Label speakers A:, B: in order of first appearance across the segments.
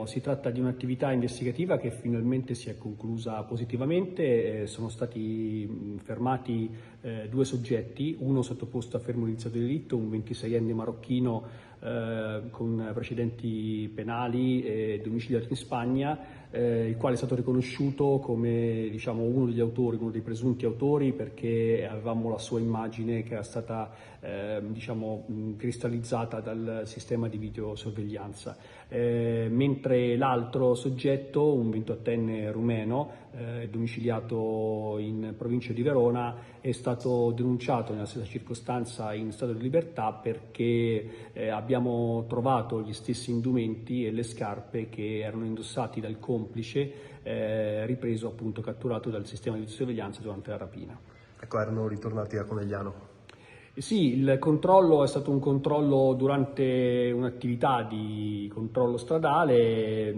A: Si tratta di un'attività investigativa che finalmente si è conclusa positivamente. Sono stati fermati 2 soggetti, uno sottoposto a fermo iniziato di delitto, un 26enne marocchino con precedenti penali e domiciliato in Spagna, il quale è stato riconosciuto come uno degli autori, uno dei presunti autori, perché avevamo la sua immagine che era stata cristallizzata dal sistema di videosorveglianza. Mentre l'altro soggetto, un 28enne rumeno, domiciliato in provincia di Verona, è stato denunciato nella stessa circostanza in stato di libertà perché abbiamo trovato gli stessi indumenti e le scarpe che erano indossati dal complice, ripreso appunto catturato dal sistema di videosorveglianza durante la rapina.
B: Ecco, erano ritornati a Conegliano.
A: Sì, il controllo è stato un controllo durante un'attività di controllo stradale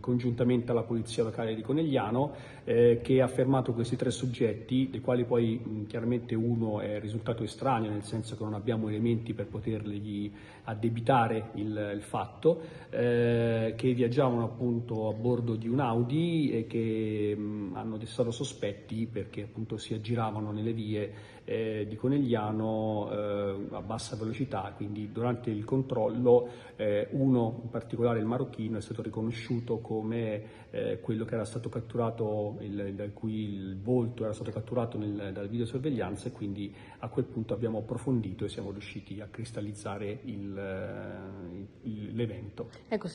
A: congiuntamente alla Polizia Locale di Conegliano, che ha fermato questi 3 soggetti, dei quali poi chiaramente uno è risultato estraneo, nel senso che non abbiamo elementi per potergli addebitare il fatto, che viaggiavano appunto a bordo di un Audi e che hanno destato sospetti perché appunto si aggiravano nelle vie di Conegliano a bassa velocità. Quindi durante il controllo uno, in particolare il marocchino, è stato riconosciuto come quello che era stato catturato, da cui il volto era stato catturato dalla videosorveglianza, e quindi a quel punto abbiamo approfondito e siamo riusciti a cristallizzare l'evento.
C: Ecco.